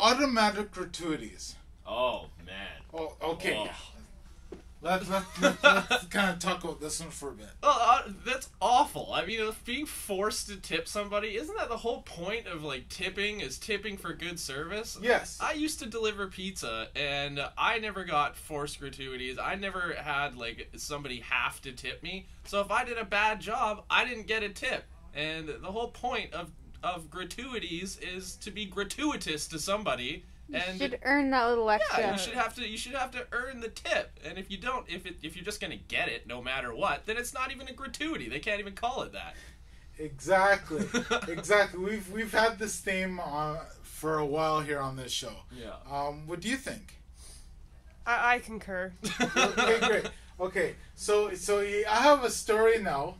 Automatic gratuities. Oh, man. Oh, okay. Oh. Let's kind of talk about this one for a bit. That's awful. I mean, being forced to tip somebody, isn't that the whole point of, like, tipping, is tipping for good service? Yes. I used to deliver pizza, and I never got forced gratuities. I never had, like, somebody have to tip me. So if I did a bad job, I didn't get a tip. And the whole point of gratuities is to be gratuitous to somebody. You should earn that little extra. Yeah, you should have to earn the tip. And if you don't, if you're just gonna get it no matter what, then it's not even a gratuity. They can't even call it that. Exactly. Exactly. We've had this theme for a while here on this show. Yeah. What do you think? I concur. Okay, great. Okay, so I have a story now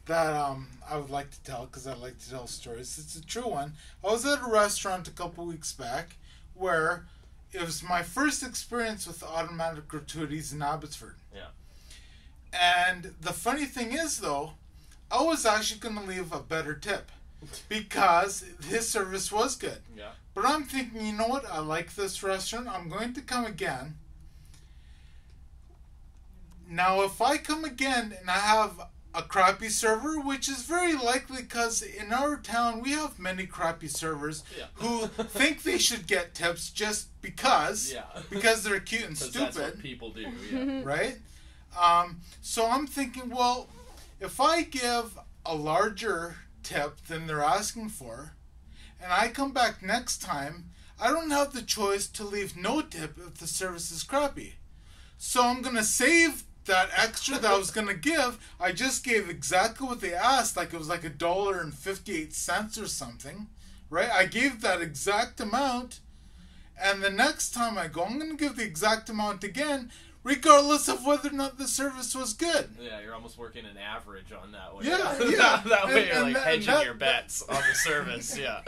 that I would like to tell, because I like to tell stories. It's a true one. I was at a restaurant a couple weeks back where it was my first experience with automatic gratuities in Abbotsford. Yeah. And the funny thing is, though, I was actually going to leave a better tip because his service was good. Yeah. But I'm thinking, you know what? I like this restaurant. I'm going to come again. Now, if I come again and I have a crappy server, which is very likely because in our town we have many crappy servers who think they should get tips just because they're cute and stupid. That's what people do, yeah. Right? So I'm thinking, well, if I give a larger tip than they're asking for, and I come back next time, I don't have the choice to leave no tip if the service is crappy. So I'm going to save that extra that I was going to give. I just gave exactly what they asked, like it was like $1.58 or something, right? I gave that exact amount, and the next time I go, I'm going to give the exact amount again, regardless of whether or not the service was good. Yeah, you're almost working an average on that way. Yeah. That way you're like and hedging your bets on the service, yeah.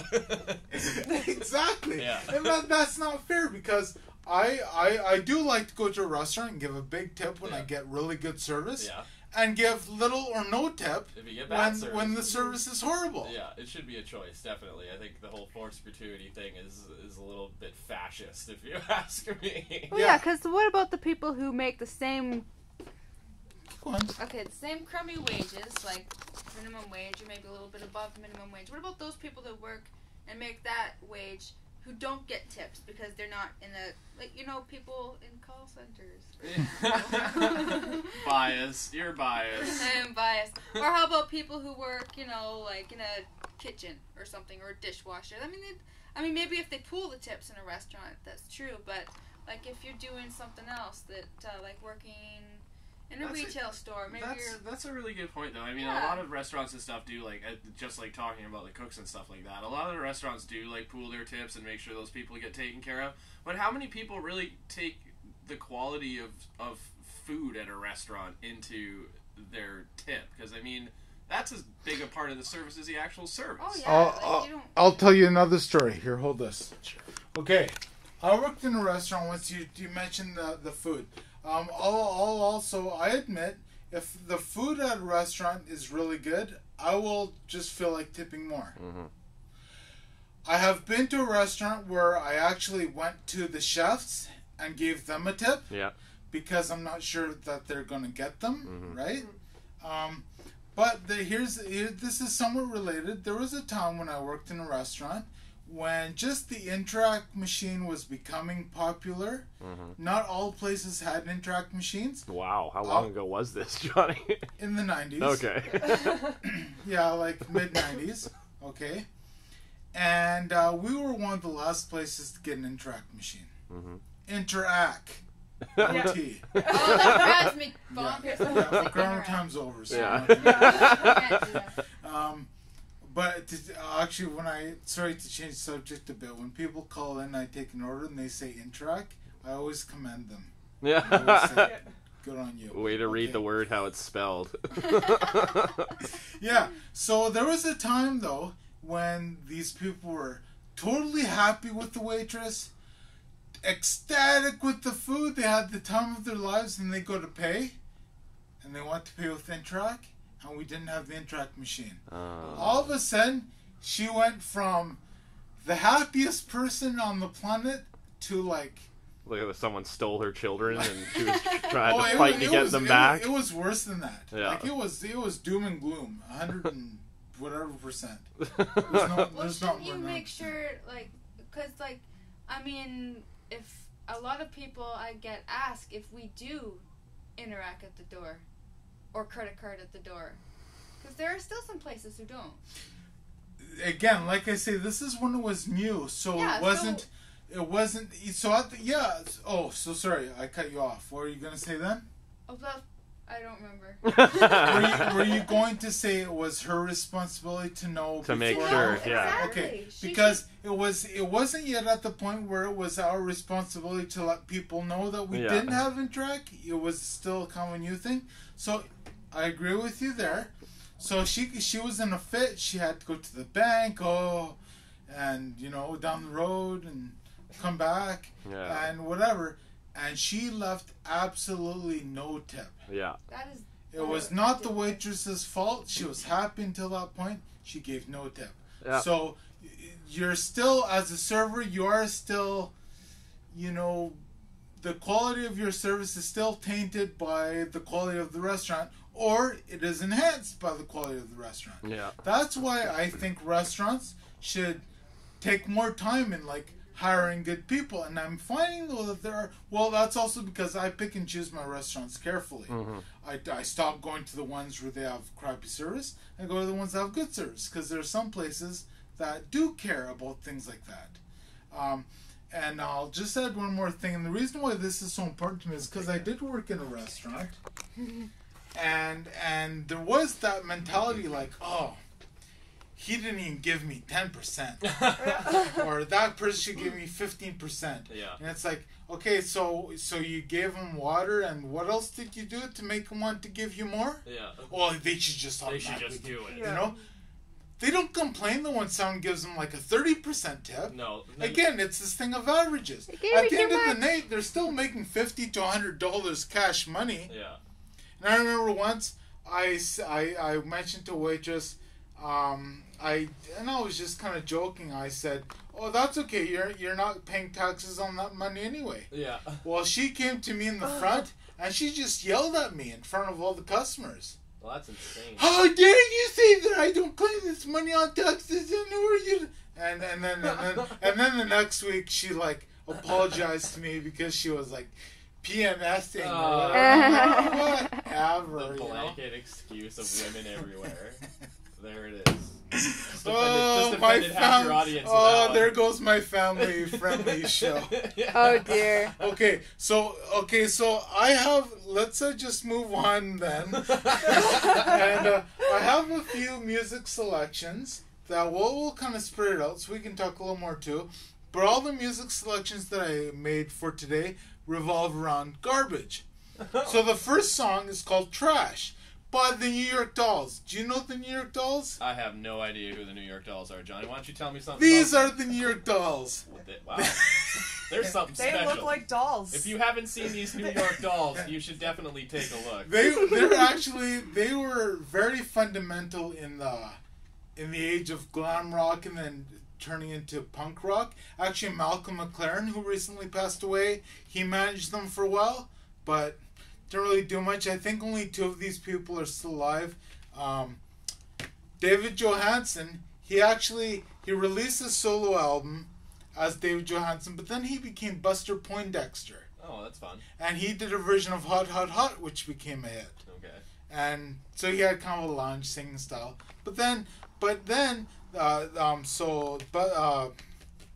Exactly. Yeah. And that's not fair because I do like to go to a restaurant and give a big tip when I get really good service. Yeah. And give little or no tip if you get bad when the service is horrible. Yeah, it should be a choice, definitely. I think the whole forced gratuity thing is a little bit fascist, if you ask me. Well, yeah, because what about the people who make the same... Go on. Okay, the same crummy wages, like minimum wage or maybe a little bit above minimum wage. What about those people that work and make that wage who don't get tips because they're not in a, like, you know, people in call centers. Bias. You're biased. I am biased. Or how about people who work, you know, like in a kitchen or something, or a dishwasher? I mean, maybe if they pool the tips in a restaurant, that's true. But like if you're doing something else that, like working in a retail store, maybe that's a really good point, though. I mean, a lot of restaurants and stuff do, like, just like talking about the cooks and stuff like that. A lot of the restaurants do, like, pool their tips and make sure those people get taken care of. But how many people really take the quality of food at a restaurant into their tip? Because, I mean, that's as big a part of the service as the actual service. Oh, yeah. I'll tell you another story. Here, hold this. Okay. I worked in a restaurant once. You mentioned the food. I admit, if the food at a restaurant is really good, I will just feel like tipping more. Mm-hmm. I have been to a restaurant where I actually went to the chefs and gave them a tip. Yeah. Because I'm not sure that they're going to get them, mm-hmm. right? But this is somewhat related. There was a time when I worked in a restaurant when just the Interact machine was becoming popular. Mm-hmm. Not all places had Interact machines. Wow, how long ago was this, Johnny? In the 90s. Okay. Yeah, like mid-90s. Okay. And we were one of the last places to get an Interact machine. Mm-hmm. Interact. Yeah. OT. Oh, that drives me bonkers. Yeah, grammar time's over. So Yeah. But actually, sorry to change the subject a bit, when people call in, I take an order and they say Interact, I always commend them. I always Yeah. say, good on you. Way to read the word how it's spelled. Yeah. So there was a time, though, when these people were totally happy with the waitress, ecstatic with the food, they had the time of their lives, and they go to pay, and they want to pay with Interact, and we didn't have the Interact machine. All of a sudden, she went from the happiest person on the planet to like. Like someone stole her children and she was trying to it fight was- to it get was- them it back. Was, it was worse than that. Yeah. Like it was doom and gloom, 100 and whatever percent. Well, There's shouldn't not you more make than- sure, like, because, like, I mean, if a lot of people I get ask if we do interact at the door or credit card at the door, because there are still some places who don't. Again, like I say, this is when it was new, so Yeah, it wasn't. It wasn't. So at the, yeah. Oh, so sorry, I cut you off. What were you gonna say then? Oh, that, I don't remember. Were you going to say it was her responsibility to know To make before- sure, Exactly. yeah. Okay, She because it wasn't yet at the point where it was our responsibility to let people know that we Yeah. didn't have interact. It was still kind of a new thing. So I agree with you there. So she was in a fit. She had to go to the bank, and down the road and come back Yeah. and whatever. And she left absolutely no tip. Yeah. That is. It was not the waitress's fault. She was happy until that point. She gave no tip. Yeah. So you're still, as a server, you are still, the quality of your service is still tainted by the quality of the restaurant, or it is enhanced by the quality of the restaurant. Yeah. That's why I think restaurants should take more time in hiring good people. And I'm finding though that there are, well, that's also because I pick and choose my restaurants carefully. Mm-hmm. I stop going to the ones where they have crappy service and go to the ones that have good service, because there are some places that do care about things like that. And I'll just add one more thing, and the reason why this is so important to me is because I did work in a restaurant, and there was that mentality like, oh, he didn't even give me 10%, or that person should give me 15%. Yeah. And it's like, okay, so you gave him water, and what else did you do to make him want to give you more? Yeah. Well, they should just They should automatically just do it. Yeah. They don't complain though when someone gives them like a 30% tip. No. Again, it's this thing of averages. They gave At me the too end of the much. night, they're still making $50 to $100 cash money. Yeah. And I remember once I mentioned to a waitress, I was just kind of joking. I said, "Oh, that's okay. You're not paying taxes on that money anyway." Yeah. Well, she came to me in the front and she just yelled at me in front of all the customers. Well, that's insane. How dare you say that I don't claim this money on taxes? And who are you? And then the next week she apologized to me because she was PMSing or whatever. The you know? blanket excuse of women everywhere. There it is. Just Oh, offended my half your audience with that one. there goes my family-friendly show. Oh dear. Okay, so I have. Let's just move on then, and I have a few music selections that we'll kind of spread it out so we can talk a little more too. But all the music selections that I made for today revolve around garbage. So the first song is called "Trash" by the New York Dolls. Do you know the New York Dolls? I have no idea who the New York Dolls are, Johnny. Why don't you tell me something? These about are the New York Dolls. Wow. There's something They special. look like dolls. If you haven't seen these New York Dolls, you should definitely take a look. They were very fundamental in the age of glam rock and then turning into punk rock. Actually, Malcolm McLaren, who recently passed away, he managed them for a while, but didn't really do much. I think only two of these people are still alive. David Johansen, he released a solo album as David Johansen, but then he became Buster Poindexter. Oh, that's fun. And he did a version of Hot Hot Hot, which became a hit. Okay. And so he had kind of a lounge singing style. But then,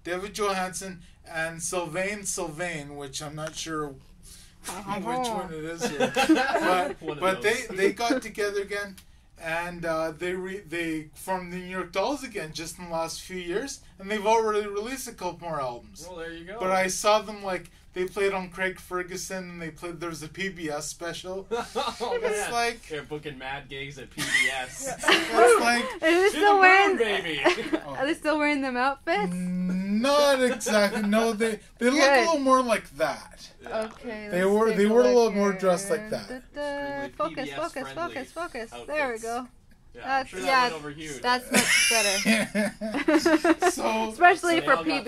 David Johansen and Sylvain, which I'm not sure which one it is here. But they got together again, and they formed the New York Dolls again just in the last few years, and they've already released a couple more albums. Well, there you go. But I saw them they played on Craig Ferguson, and there was a PBS special. Oh, It's man. They're booking mad gigs at PBS. It's like Are they To the still moon, wearing? baby. Are they still wearing them outfits? not exactly. No, they look a Good. little more like that. Okay. They let's were- take they a were a look little more here. dressed like that. Focus, PBS focus, friendly focus, focus. outfits. There we go. Yeah, I'm That's sure that yeah. went over huge. That's much better. So Especially So they for all got PB.